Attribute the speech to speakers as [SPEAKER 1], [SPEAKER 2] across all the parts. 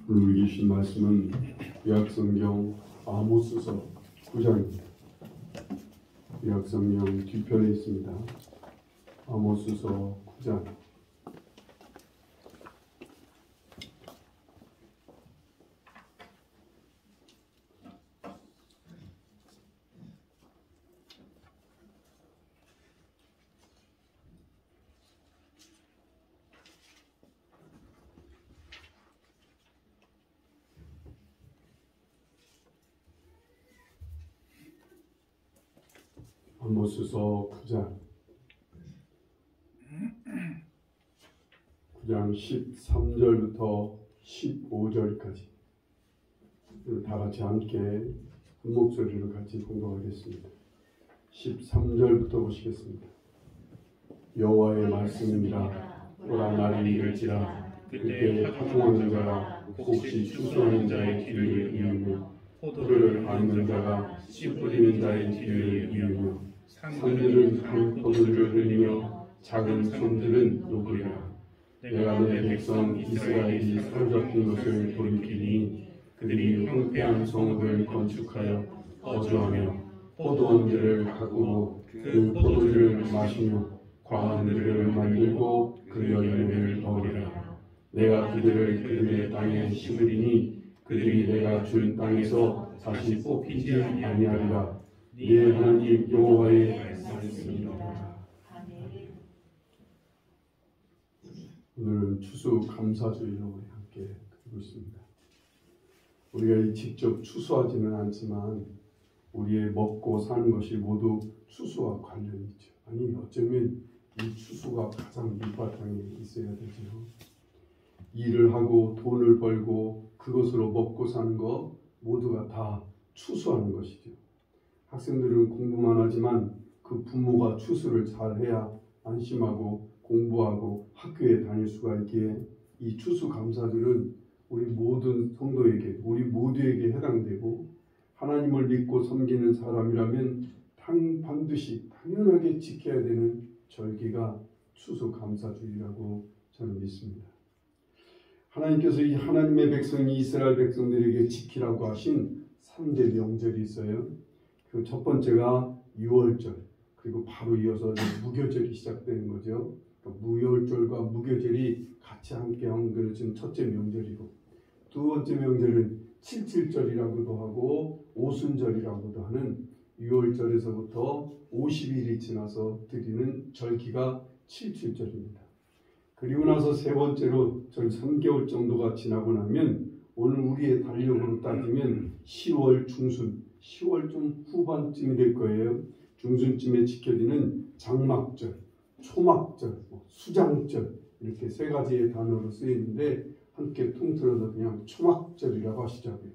[SPEAKER 1] 오늘 읽으신 말씀은 구약성경 아모스서 9장입니다. 구약성경 뒤편에 있습니다. 아모스서 9장. 아모스서 9장 13절부터 15절까지 다 같이 함께 한 목소리로 같이 공독하겠습니다. 13절부터 보시겠습니다. 여호와의 말씀이니라. 오라 나를 이을지라. 그때 파종하는 자가 혹시 추수하는 자의 뒤를 이으며 포도를 밟는 자가 씨 뿌리는 자의 뒤를 이으며 산들은 한 포도주를 흘리며 작은 손들은 녹으리라. 내가 내 백성 이스라엘이 사로잡힌 것을 돌이키니 그들이 황폐한 성읍을 건축하여 거주하며 포도원들을 가꾸고 그 포도주를 마시며 과원들을 만들고 그 열매를 먹으리라. 내가 그들의 땅에 심으리니 그들이 내가 준 땅에서 다시 뽑히지 아니하리라. 네 하나님 여호와의 말씀입니다. 오늘은 추수감사주일로 우리 함께 드리고 있습니다. 우리가 직접 추수하지는 않지만 우리의 먹고 사는 것이 모두 추수와 관련이 있죠. 아니 어쩌면 이 추수가 가장 밑바탕에 있어야 되죠. 일을 하고 돈을 벌고 그것으로 먹고 사는 것 모두가 다 추수하는 것이죠. 학생들은 공부만 하지만 그 부모가 추수를 잘해야 안심하고 공부하고 학교에 다닐 수가 있기에 이 추수감사들은 우리 모든 성도에게 우리 모두에게 해당되고 하나님을 믿고 섬기는 사람이라면 반드시 당연하게 지켜야 되는 절기가 추수감사주일이라고 저는 믿습니다. 하나님께서 이 하나님의 백성 이스라엘 백성들에게 지키라고 하신 3대 명절이 있어요. 그 첫 번째가 유월절, 그리고 바로 이어서 무교절이 시작되는 거죠. 그러니까 무월절과 무교절이 같이 함께 한 것이 지금 첫째 명절이고, 두 번째 명절은 칠칠절이라고도 하고 오순절이라고도 하는 유월절에서부터 50일이 지나서 드리는 절기가 칠칠절입니다. 그리고 나서 세 번째로 전 3개월 정도가 지나고 나면 오늘 우리의 달력으로 따지면 10월 중순, 10월 좀 후반쯤이 될 거예요. 중순쯤에 지켜지는 장막절, 초막절, 수장절 이렇게 세 가지의 단어로 쓰이는데 함께 통틀어서 그냥 초막절이라고 하시자고요.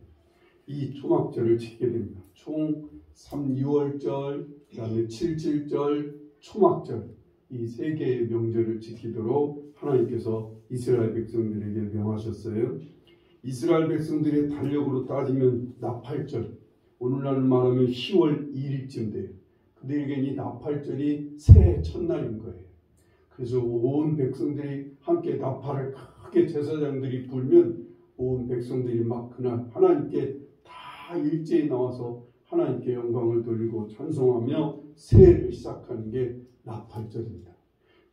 [SPEAKER 1] 이 초막절을 지키게 됩니다. 총 6월절, 그 다음에 7.7절, 초막절 이 세 개의 명절을 지키도록 하나님께서 이스라엘 백성들에게 명하셨어요. 이스라엘 백성들의 달력으로 따지면 나팔절, 오늘날 말하면 10월 2일쯤 돼요. 그들에게는 이 나팔절이 새해 첫날인 거예요. 그래서 온 백성들이 함께 나팔을 크게 제사장들이 불면 온 백성들이 막 그날 하나님께 다 일제히 나와서 하나님께 영광을 돌리고 찬송하며 새해를 시작하는 게 나팔절입니다.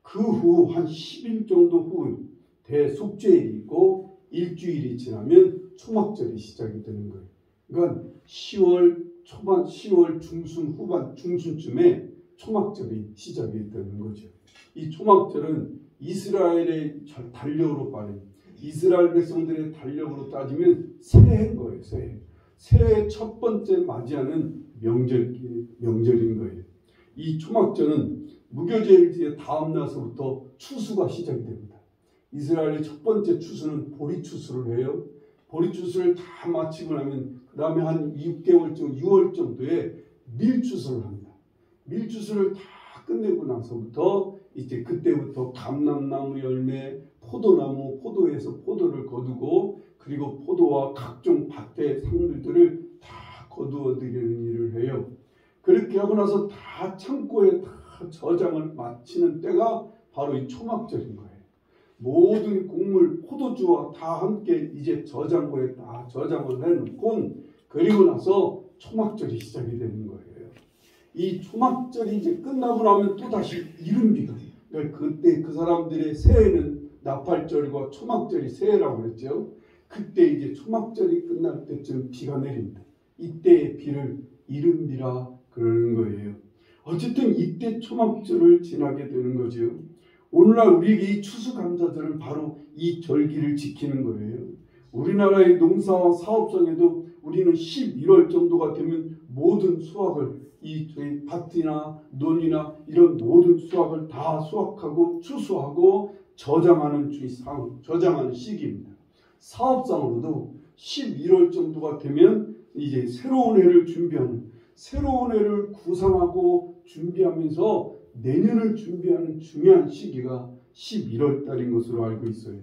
[SPEAKER 1] 그 후 한 10일 정도 후 대속죄일이 있고 일주일이 지나면 초막절이 시작이 되는 거예요. 그러니까 10월 초반, 10월 중순, 후반, 중순쯤에 초막절이 시작이 되는 거죠. 이 초막절은 이스라엘의 달력으로 빠른 이스라엘 백성들의 달력으로 따지면 새해인 거예요. 새해 첫 번째 맞이하는 명절인 거예요. 이 초막절은 무교제일 다음 날서부터 추수가 시작이 됩니다. 이스라엘의 첫 번째 추수는 보리추수를 해요. 보리추수를 다 마치고 나면 그 다음에 한 6개월쯤 6월 정도에 밀추수를 합니다. 밀추수를 다 끝내고 나서부터 이제 그때부터 감람나무 열매, 포도나무, 포도에서 포도를 거두고 그리고 포도와 각종 밭의 상물들을 다 거두어 드리는 일을 해요. 그렇게 하고 나서 다 창고에 다 저장을 마치는 때가 바로 이 초막절인 거예요. 모든 곡물, 포도주와 다 함께 이제 저장고에 다 저장을 해놓고 그리고 나서 초막절이 시작이 되는 거예요. 이 초막절이 이제 끝나고 나면 또다시 이른비가, 그러니까 그때 그 사람들의 새해는 나팔절과 초막절이 새해라고 그랬죠. 그때 이제 초막절이 끝날 때쯤 비가 내립니다. 이때의 비를 이른비라 그러는 거예요. 어쨌든 이때 초막절을 지나게 되는 거죠. 오늘날 우리에게 이 추수감사절은 바로 이 절기를 지키는 거예요. 우리나라의 농사와 사업성에도 우리는 11월 정도가 되면 모든 수확을 저희 밭이나 논이나 이런 모든 수확을 다 수확하고 추수하고 저장하는 저장하는 시기입니다. 사업상으로도 11월 정도가 되면 이제 새로운 해를 준비하는, 새로운 해를 구상하고 준비하면서 내년을 준비하는 중요한 시기가 11월 달인 것으로 알고 있어요.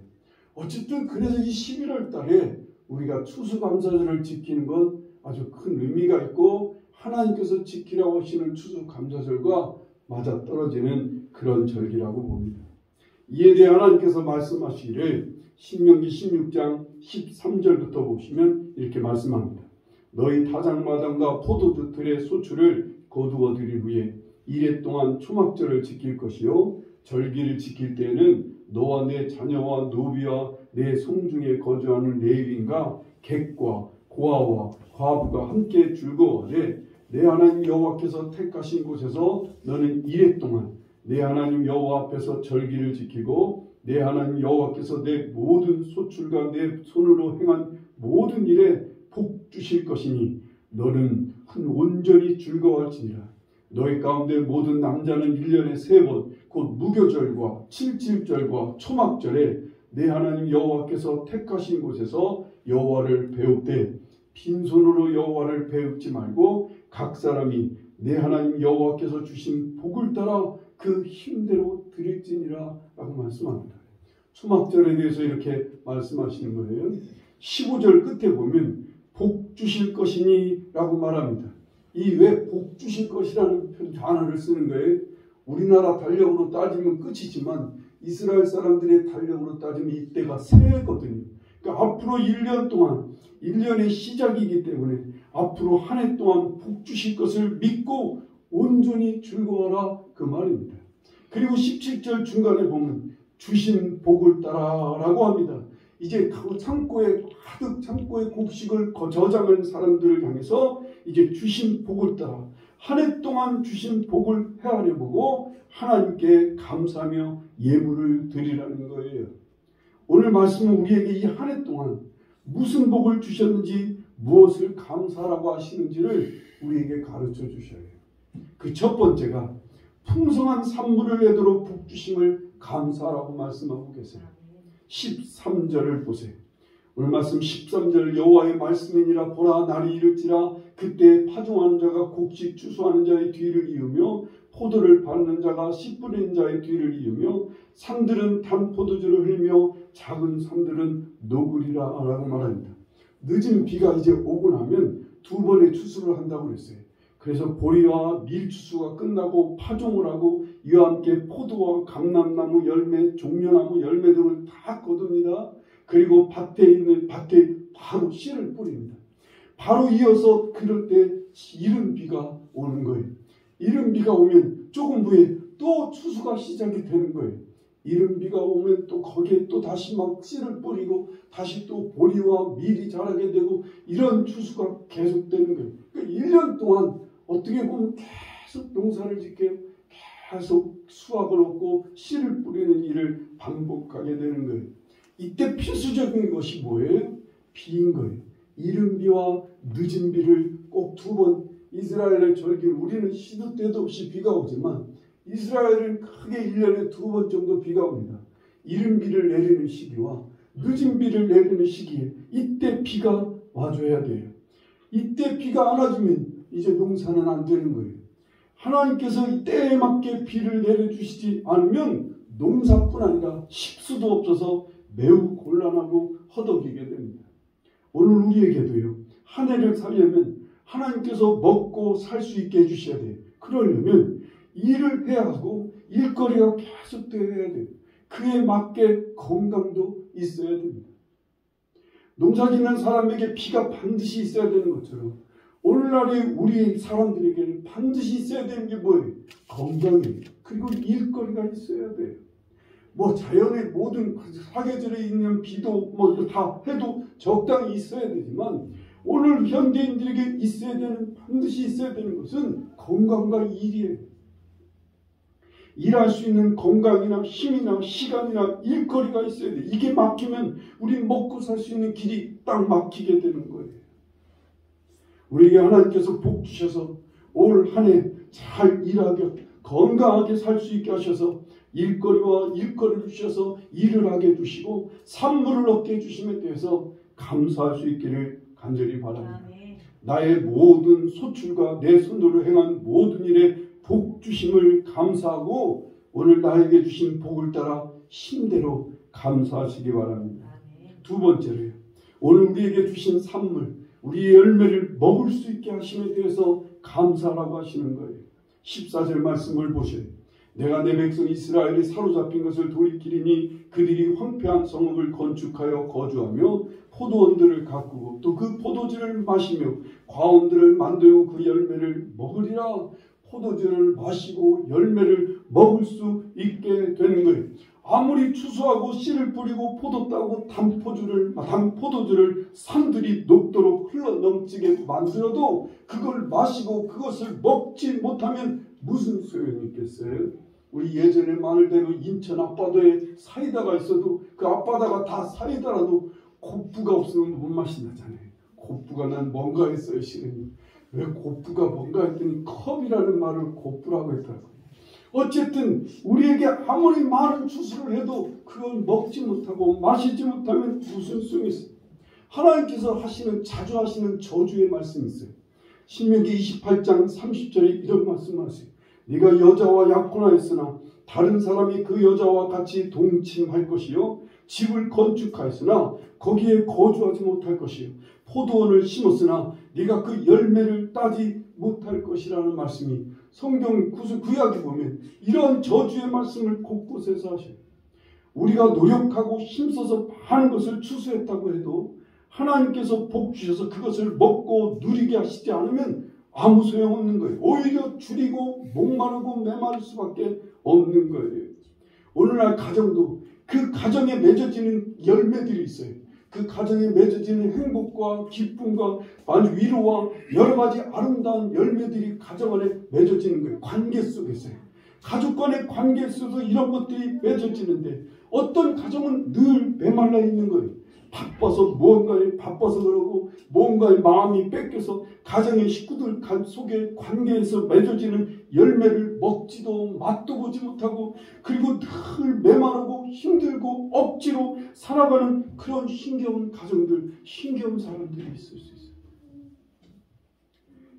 [SPEAKER 1] 어쨌든 그래서 이 11월 달에 우리가 추수감사절을 지키는 건 아주 큰 의미가 있고 하나님께서 지키라고 하시는 추수감사절과 맞아떨어지는 그런 절기라고 봅니다. 이에 대해 하나님께서 말씀하시기를 신명기 16장 13절부터 보시면 이렇게 말씀합니다. 너희 타작마당과 포도주 틀의 소출을 거두어 들인 후에 이래 동안 초막절을 지킬 것이요 절기를 지킬 때에는 너와 내 자녀와 노비와 내 성중에 거주하는 레위인과 객과 고아와 과부가 함께 즐거워하되 내 하나님 여호와께서 택하신 곳에서 너는 이래 동안 내 하나님 여호와 앞에서 절기를 지키고 내 하나님 여호와께서 내 모든 소출과 내 손으로 행한 모든 일에 복 주실 것이니 너는 온전히 즐거워할지니라. 너희 가운데 모든 남자는 1년에 3번 곧 무교절과 칠칠절과 초막절에 내 하나님 여호와께서 택하신 곳에서 여호와를 배웁되 빈손으로 여호와를 배웁지 말고 각 사람이 내 하나님 여호와께서 주신 복을 따라 그 힘대로 드릴지니라 라고 말씀합니다. 초막절에 대해서 이렇게 말씀하시는 거예요. 15절 끝에 보면 복 주실 것이니 라고 말합니다. 이 왜 복 주실 것이라는 단어를 쓰는 거예요. 우리나라 달력으로 따지면 끝이지만 이스라엘 사람들의 달력으로 따지면 이때가 새해거든요. 그러니까 앞으로 1년 동안 1년의 시작이기 때문에 앞으로 한 해 동안 복 주실 것을 믿고 온전히 즐거워라 그 말입니다. 그리고 17절 중간에 보면 주신 복을 따라 라고 합니다. 이제 창고에 가득 창고에 곡식을 저장한 사람들을 향해서 이제 주신 복을 따라 한 해 동안 주신 복을 헤아려 보고 하나님께 감사하며 예물을 드리라는 거예요. 오늘 말씀은 우리에게 이 한 해 동안 무슨 복을 주셨는지 무엇을 감사하라고 하시는지를 우리에게 가르쳐 주셔야 해요. 그 첫 번째가 풍성한 산물을 내도록 복 주심을 감사하라고 말씀하고 계세요. 13절을 보세요. 오늘 말씀 13절 여호와의 말씀이니라 보라 날이 이를지라 그때 파종하는 자가 곡식 추수하는 자의 뒤를 이으며 포도를 밟는 자가 씨 뿌리는 자의 뒤를 이으며 산들은 단 포도주를 흘며 작은 산들은 녹으리라 라고 말합니다. 늦은 비가 이제 오고 나면 2번의 추수를 한다고 그랬어요. 그래서 보리와 밀 추수가 끝나고 파종을 하고 이와 함께 포도와 감람나무 열매, 종려나무 열매 등을 다 거둡니다. 그리고 밭에 바로 씨를 뿌립니다. 바로 이어서 그럴 때 이른 비가 오는 거예요. 이른 비가 오면 조금 후에 또 추수가 시작이 되는 거예요. 이른 비가 오면 또 거기에 또 다시 막 씨를 뿌리고 다시 또 보리와 밀이 자라게 되고 이런 추수가 계속되는 거예요. 그러니까 1년 동안 어떻게 보면 계속 농사를 짓게 계속 수확을 얻고 씨를 뿌리는 일을 반복하게 되는 거예요. 이때 필수적인 것이 뭐예요? 비인 거예요. 이른 비와 늦은 비를 꼭 2번 이스라엘의 절기를 우리는 시도 때도 없이 비가 오지만 이스라엘은 크게 1년에 2번 정도 비가 옵니다. 이른 비를 내리는 시기와 늦은 비를 내리는 시기에 이때 비가 와줘야 돼요. 이때 비가 안 와주면 이제 농사는 안 되는 거예요. 하나님께서 이 때에 맞게 비를 내려주시지 않으면 농사뿐 아니라 식수도 없어서 매우 곤란하고 허덕이게 됩니다. 오늘 우리에게도요. 한 해를 살려면 하나님께서 먹고 살 수 있게 해주셔야 돼요. 그러려면 일을 해야 하고 일거리가 계속 되어야 돼요. 그에 맞게 건강도 있어야 됩니다. 농사 짓는 사람에게 비가 반드시 있어야 되는 것처럼 오늘날의 우리 사람들에게는 반드시 있어야 되는 게 뭐예요? 건강이에요. 그리고 일거리가 있어야 돼요. 뭐 자연의 모든 사계절에 있는 비도 뭐 다 해도 적당히 있어야 되지만 오늘 현대인들에게 있어야 되는, 반드시 있어야 되는 것은 건강과 일이에요. 일할 수 있는 건강이나 힘이나 시간이나 일거리가 있어야 돼. 이게 막히면 우리 먹고 살 수 있는 길이 딱 막히게 되는 거예요. 우리에게 하나님께서 복 주셔서 올 한 해 잘 일하게 건강하게 살 수 있게 하셔서 일거리와 일거리를 주셔서 일을 하게 해주시고 산물을 얻게 해주심에 대해서 감사할 수 있기를 간절히 바랍니다. 나의 모든 소출과 내 손으로 행한 모든 일에 복 주심을 감사하고 오늘 나에게 주신 복을 따라 힘대로 감사하시기 바랍니다. 두 번째로요. 오늘 우리에게 주신 산물, 우리의 열매를 먹을 수 있게 하심에 대해서 감사라고 하시는 거예요. 14절 말씀을 보세요. 내가 내 백성 이스라엘이 사로잡힌 것을 돌이키리니 그들이 황폐한 성읍을 건축하여 거주하며 포도원들을 가꾸고 또 그 포도주를 마시며 과원들을 만들고 그 열매를 먹으리라. 포도주를 마시고 열매를 먹을 수 있게 되는 거예요. 아무리 추수하고 씨를 뿌리고 포도 따고 단 포도주를 산들이 녹도록 흘러넘치게 만들어도 그걸 마시고 그것을 먹지 못하면 무슨 소용이 있겠어요? 우리 예전에 말대로 인천 앞바다에 사이다가 있어도 그 앞바다가 다 사이다라도 곱부가 없으면 못 마신다잖아요. 곱부가 난 뭔가 했어요. 실은 왜 곱부가 뭔가 했더니 컵이라는 말을 곱부라고 했더라고요. 어쨌든 우리에게 아무리 많은 주스를 해도 그걸 먹지 못하고 마시지 못하면 무슨 소용이 있어요. 하나님께서 자주 하시는 저주의 말씀이 있어요. 신명기 28장 30절에 이런 말씀을 하세요. 네가 여자와 약혼하였으나 다른 사람이 그 여자와 같이 동침할 것이요 집을 건축하였으나 거기에 거주하지 못할 것이요 포도원을 심었으나 네가 그 열매를 따지 못할 것이라는 말씀이 성경 구약에 보면 이런 저주의 말씀을 곳곳에서 하셔요. 우리가 노력하고 힘써서 많은 것을 추수했다고 해도 하나님께서 복 주셔서 그것을 먹고 누리게 하시지 않으면 아무 소용없는 거예요. 오히려 줄이고 목마르고 메마를 수밖에 없는 거예요. 오늘날 가정도 그 가정에 맺어지는 열매들이 있어요. 그 가정에 맺어지는 행복과 기쁨과 위로와 여러 가지 아름다운 열매들이 가정 안에 맺어지는 거예요. 관계 속에서요. 가족 간의 관계 속에서 이런 것들이 맺어지는데 어떤 가정은 늘 메말라 있는 거예요. 바빠서 그러고 뭔가의 마음이 뺏겨서 가정의 식구들 속에 관계에서 맺어지는 열매를 먹지도 맛도 보지 못하고 그리고 늘 메마르고 힘들고 억지로 살아가는 그런 힘겨운 가정들, 힘겨운 사람들이 있을 수 있어요.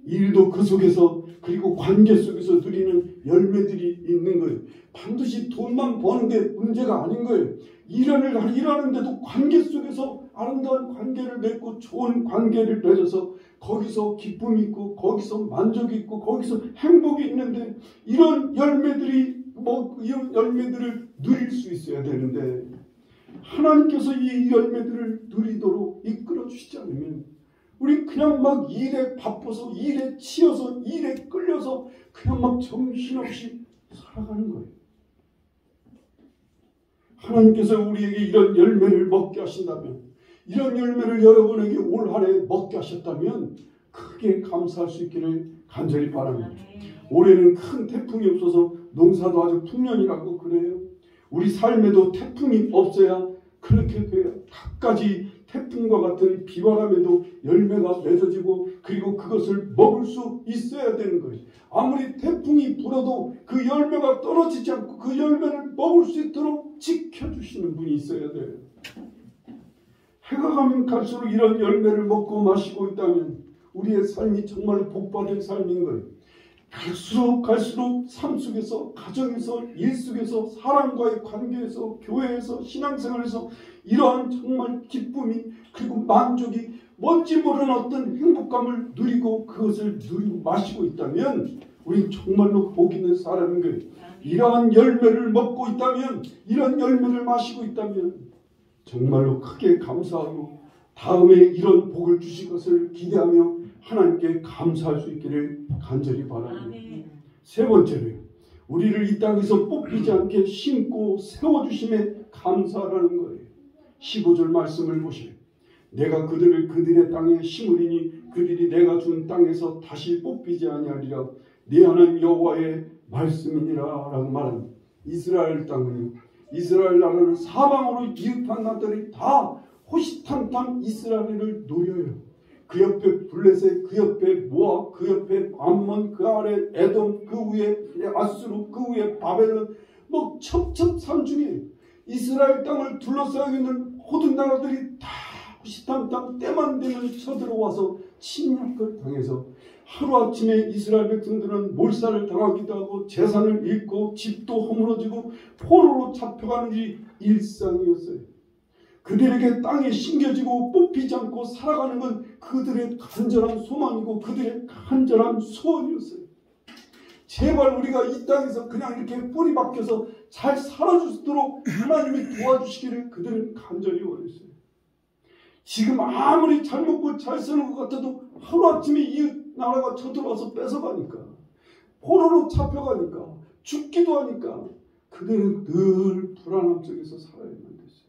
[SPEAKER 1] 일도 그 속에서 그리고 관계 속에서 누리는 열매들이 있는 거예요. 반드시 돈만 버는 게 문제가 아닌 거예요. 일하는데도 관계 속에서 아름다운 관계를 맺고 좋은 관계를 맺어서 거기서 기쁨이 있고 거기서 만족이 있고 거기서 행복이 있는데 이런 열매들을 누릴 수 있어야 되는데 하나님께서 이 열매들을 누리도록 이끌어 주시지 않으면 우리 그냥 막 일에 바빠서 일에 치여서 일에 끌려서 그냥 막 정신없이 살아가는 거예요. 하나님께서 우리에게 이런 열매를 먹게 하신다면 이런 열매를 여러분에게 올 한 해 먹게 하셨다면 크게 감사할 수 있기를 간절히 바랍니다. 올해는 큰 태풍이 없어서 농사도 아주 풍년이라고 그래요. 우리 삶에도 태풍이 없어야 그렇게 돼요. 갖가지 태풍과 같은 비바람에도 열매가 맺어지고 그리고 그것을 먹을 수 있어야 되는 거예요. 아무리 태풍이 불어도 그 열매가 떨어지지 않고 그 열매를 먹을 수 있도록 지켜주시는 분이 있어야 돼요. 해가 가면 갈수록 이런 열매를 먹고 마시고 있다면 우리의 삶이 정말 복받은 삶인 거예요. 갈수록 삶 속에서 가정에서 일 속에서 사람과의 관계에서 교회에서 신앙생활에서 이러한 정말 기쁨이 그리고 만족이 뭔지 모르는 어떤 행복감을 누리고 그것을 누리고 마시고 있다면 우린 정말로 복 있는 사람인 거예요. 이러한 열매를 먹고 있다면, 이런 열매를 마시고 있다면 정말로 크게 감사하고 다음에 이런 복을 주실 것을 기대하며 하나님께 감사할 수 있기를 간절히 바랍니다. 세 번째로 우리를 이 땅에서 뽑히지 않게 심고 세워주심에 감사하라는 거예요. 15절 말씀을 보시면 내가 그들을 그들의 땅에 심으리니 그들이 내가 준 땅에서 다시 뽑히지 아니하리라. 네 하나님 여호와의 말씀이니라 라고 말합니다. 이스라엘 땅은, 이스라엘 나라는 사방으로 이웃한 나라들이 다 호시탐탐 이스라엘을 노려요. 그 옆에 블레셋, 그 옆에 모압, 그 옆에 암몬, 그 아래 에돔, 그 위에 아수르, 그 위에 바벨론, 뭐 첩첩산중에 이스라엘 땅을 둘러싸고 있는 모든 나라들이 다 호시탐탐 때만 되면 쳐들어와서 침략을 당해서 하루아침에 이스라엘 백성들은 몰살을 당하기도 하고 재산을 잃고 집도 허물어지고 포로로 잡혀가는 일이 일상이었어요. 그들에게 땅이 심겨지고 뽑히지 않고 살아가는 건 그들의 간절한 소망이고 그들의 간절한 소원이었어요. 제발 우리가 이 땅에서 그냥 이렇게 뿌리 박혀서 잘 살아줄 수 있도록 하나님이 도와주시기를 그들은 간절히 원했어요. 지금 아무리 잘 먹고 잘 사는 것 같아도 하루아침에 이웃 나라가 쳐들어와서 뺏어가니까, 포로로 잡혀가니까, 죽기도 하니까 그들은 늘 불안함 속에서 살아야만 됐어요.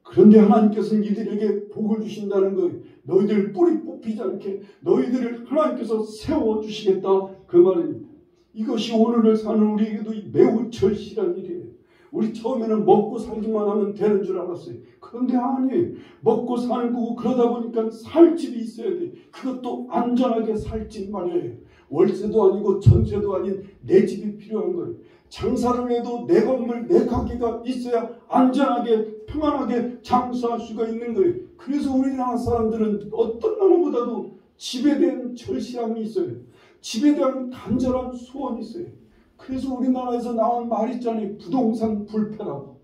[SPEAKER 1] 그런데 하나님께서는 이들에게 복을 주신다는 거예요. 너희들 뿌리 뽑히지 않게 너희들을 하나님께서 세워주시겠다, 그 말입니다. 이것이 오늘을 사는 우리에게도 매우 절실한 일이에요. 우리 처음에는 먹고 살기만 하면 되는 줄 알았어요. 그런데 아니에요. 먹고 사는 거고 그러다 보니까 살 집이 있어야 돼. 그것도 안전하게 살 집 말이에요. 월세도 아니고 전세도 아닌 내 집이 필요한 거예요. 장사를 해도 내 건물, 내 가게가 있어야 안전하게 평안하게 장사할 수가 있는 거예요. 그래서 우리나라 사람들은 어떤 나라보다도 집에 대한 절실함이 있어요. 집에 대한 간절한 소원이 있어요. 그래서 우리나라에서 나온 말 있잖아요. 부동산 불패라고.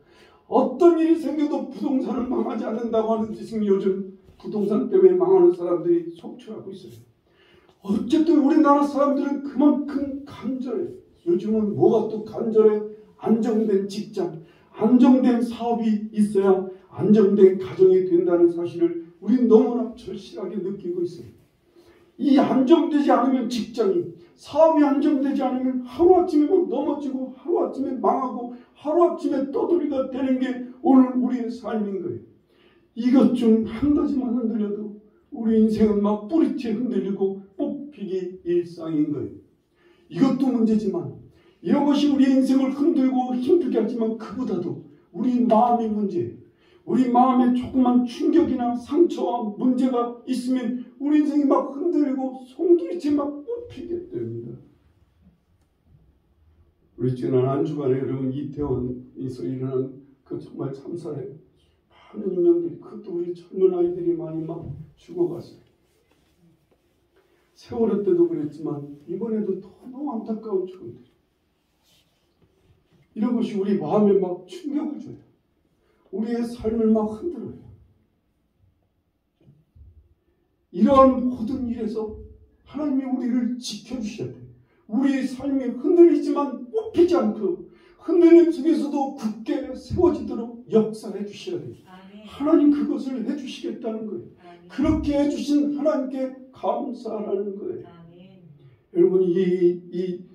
[SPEAKER 1] 어떤 일이 생겨도 부동산은 망하지 않는다고 하는 지금 요즘 부동산 때문에 망하는 사람들이 속출하고 있어요. 어쨌든 우리나라 사람들은 그만큼 간절해요. 요즘은 뭐가 또 간절해요? 안정된 직장, 안정된 사업이 있어야 안정된 가정이 된다는 사실을 우리는 너무나 절실하게 느끼고 있어요. 이 안정되지 않으면 직장이, 사업이 안정되지 않으면 하루아침에 막 넘어지고 하루아침에 망하고 하루아침에 떠돌이가 되는 게 오늘 우리의 삶인 거예요. 이것 중 한 가지만 흔들려도 우리 인생은 막 뿌리째 흔들리고 뽑히기 일상인 거예요. 이것도 문제지만, 이런 것이 우리 인생을 흔들고 힘들게 하지만 그보다도 우리 마음이 문제예요. 우리 마음에 조그만 충격이나 상처와 문제가 있으면 우리 인생이 막 흔들리고 송두리째 막 뽑히게 됩니다. 우리 지난 한 주간에 여러분 이태원에서 일어난 그 정말 참사에 많은 인명들이, 그것도 우리 젊은 아이들이 많이 막 죽어갔어요. 세월호 때도 그랬지만 이번에도 너무 안타까운 죽음들. 이런 것이 우리 마음에 막 충격을 줘요. 우리의 삶을 막 흔들어요. 이러한 모든 일에서 하나님이 우리를 지켜주셔야 돼요. 우리의 삶이 흔들리지만 뽑히지 않고 흔들림 속에서도 굳게 세워지도록 역사해 주셔야 돼요. 하나님 그것을 해주시겠다는 거예요. 그렇게 해주신 하나님께 감사하라는 거예요. 여러분 우리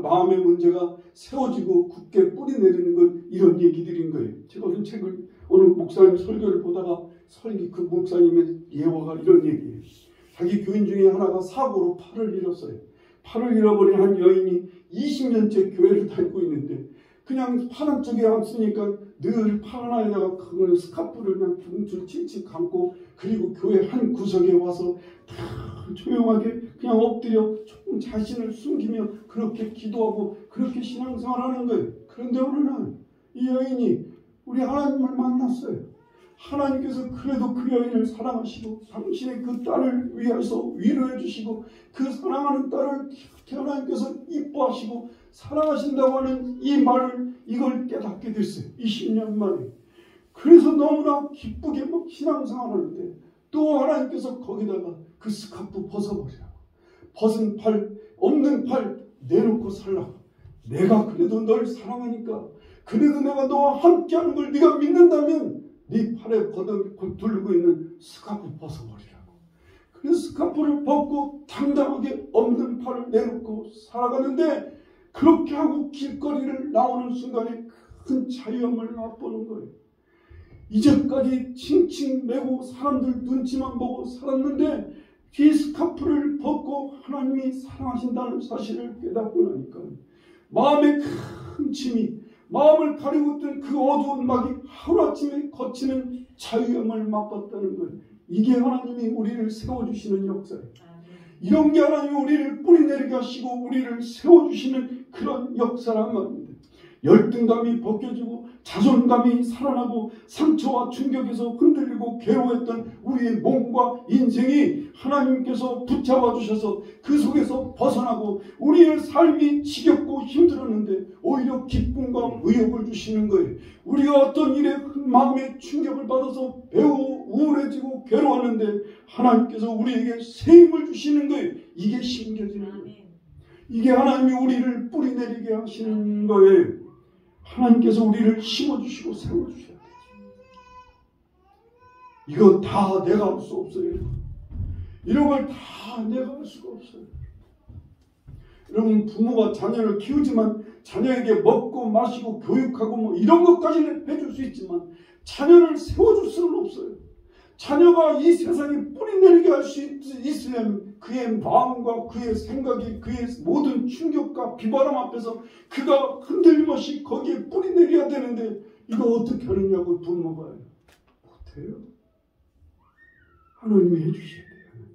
[SPEAKER 1] 마음의 문제가 세워지고 굳게 뿌리 내리는 건 이런 얘기들인 거예요. 제가 어떤 책을 오늘 목사님 설교를 보다가 그 목사님의 예화가 이런 얘기예요. 자기 교인 중에 하나가 사고로 팔을 잃었어요. 팔을 잃어버린 한 여인이 20년째 교회를 다니고 있는데 그냥 팔 한쪽에 앉으니까 늘 팔 하나에다가 그걸 스카프를 그냥 둥줄 칭칭 감고, 그리고 교회 한 구석에 와서 다 조용하게 그냥 엎드려 조금 자신을 숨기며 그렇게 기도하고 그렇게 신앙생활하는 거예요. 그런데 어느 날 이 여인이 우리 하나님을 만났어요. 하나님께서 그래도 그 여인을 사랑하시고 당신의 그 딸을 위해서 위로해 주시고 그 사랑하는 딸을 하나님께서 이뻐하시고 사랑하신다고 하는 이 말을, 이걸 깨닫게 됐어요. 20년 만에. 그래서 너무나 기쁘게 막 신앙생활하는데 또 하나님께서 거기다가 그 스카프 벗어버리라고, 벗은 팔, 없는 팔 내놓고 살라. 내가 그래도 널 사랑하니까, 그래도 내가 너와 함께하는 걸 네가 믿는다면 네 팔에 두르고 있는 스카프 벗어버리라고. 그래서 스카프를 벗고 당당하게 없는 팔을 내놓고 살아가는데, 그렇게 하고 길거리를 나오는 순간에 큰 자유함을 맛보는 거예요. 이제까지 칭칭 매고 사람들 눈치만 보고 살았는데, 이 스카프를 벗고 하나님이 사랑하신다는 사실을 깨닫고 나니까 마음에 큰 짐이, 마음을 가리고 있던 그 어두운 막이 하루아침에 거치는 자유함을 맛봤다는 거예요. 이게 하나님이 우리를 세워주시는 역사예요. 이런 게 하나님이 우리를 뿌리내리게 하시고 우리를 세워주시는 그런 역사란 말입니다. 열등감이 벗겨지고 자존감이 살아나고 상처와 충격에서 흔들리고 괴로워했던 우리의 몸과 인생이 하나님께서 붙잡아 주셔서 그 속에서 벗어나고 우리의 삶이 지겹고 힘들었는데 오히려 기쁨과 의욕을 주시는 거예요. 우리가 어떤 일에 마음의 충격을 받아서 매우 우울해지고 괴로웠는데 하나님께서 우리에게 새 힘을 주시는 거예요. 이게 심겨지는 거예요. 이게 하나님이 우리를 뿌리내리게 하시는 거예요. 하나님께서 우리를 심어주시고 세워주셔야 돼요. 이거 다 내가 할 수 없어요. 이런 걸 다 내가 할 수가 없어요. 여러분, 부모가 자녀를 키우지만 자녀에게 먹고 마시고 교육하고 뭐 이런 것까지는 해줄 수 있지만 자녀를 세워줄 수는 없어요. 자녀가 이 세상에 뿌리내리게 할 수 있으려면 그의 마음과 그의 생각이, 그의 모든 충격과 비바람 앞에서 그가 흔들림없이 거기에 뿌리내려야 되는데 이거 어떻게 하느냐고 부모가 못해요. 하나님이 해주셔야 돼요.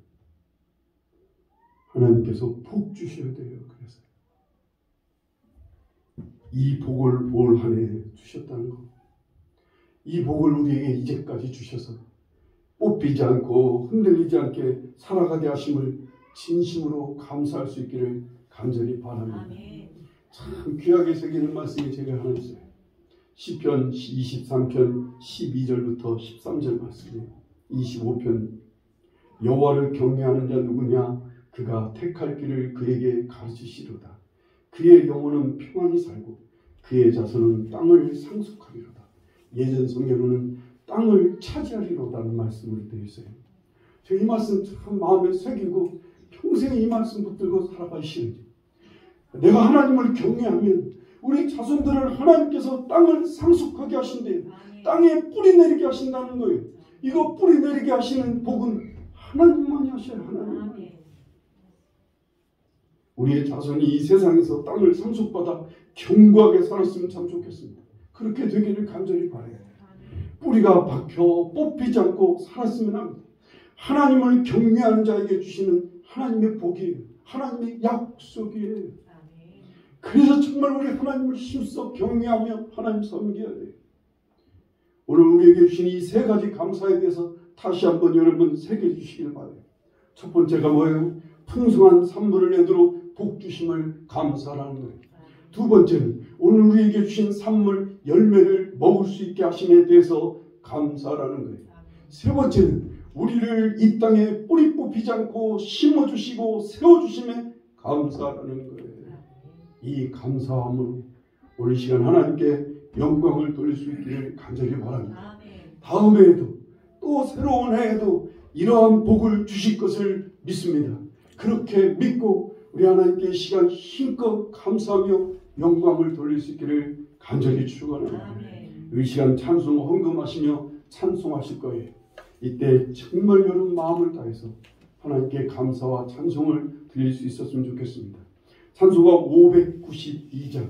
[SPEAKER 1] 하나님께서 복 주셔야 돼요. 그래서 이 복을 올 한 해 주셨다는 것, 이 복을 우리에게 이제까지 주셔서 뽑히지 않고 흔들리지 않게 살아가게 하심을 진심으로 감사할 수 있기를 간절히 바랍니다. 참 귀하게 새기는 말씀이 제가 하나 있어요. 시편 23편 12절부터 13절 말씀이에요. 25편 여호와를 경외하는 자 누구냐? 그가 택할 길을 그에게 가르치시로다. 그의 영혼은 평안히 살고 그의 자손은 땅을 상속하리로다. 예전 성경에는 땅을 차지하리로다는 말씀을 되어 있어요. 제가 이 말씀 참 마음에 새기고 평생 이 말씀 붙들고 살아가시는, 내가 하나님을 경외하면 우리 자손들을 하나님께서 땅을 상속하게 하신대요. 땅에 뿌리 내리게 하신다는 거예요. 이거 뿌리 내리게 하시는 복은 하나님만이 하셔요. 하나님만. 우리의 자손이 이 세상에서 땅을 상속받아 견고하게 살았으면 참 좋겠습니다. 그렇게 되기를 간절히 바라요. 뿌리가 박혀 뽑히지 않고 살았으면 합니다. 하나님을 경외하는 자에게 주시는 하나님의 복이에요. 하나님의 약속이에요. 그래서 정말 우리 하나님을 힘써 경외하며 하나님 섬겨야 돼요. 오늘 우리에게 주신 이 세 가지 감사에 대해서 다시 한번 여러분 새겨주시길 바라요. 첫 번째가 뭐예요? 풍성한 산물을 내도록 복 주심을 감사하는 거예요. 두 번째는 오늘 우리에게 주신 산물 열매를 먹을 수 있게 하심에 대해서 감사라는 거예요. 세 번째는 우리를 이 땅에 뿌리 뽑히지 않고 심어주시고 세워주심에 감사라는 거예요. 이 감사함으로 오늘 시간 하나님께 영광을 돌릴 수 있기를 간절히 바랍니다. 다음 해에도 또 새로운 해에도 이러한 복을 주실 것을 믿습니다. 그렇게 믿고 우리 하나님께 시간 힘껏 감사하며 영광을 돌릴 수 있기를 간절히 축원합니다. 이 시간 찬송 헌금하시며 찬송하실 거예요. 이때 정말 여러분 마음을 다해서 하나님께 감사와 찬송을 드릴 수 있었으면 좋겠습니다. 찬송가 592장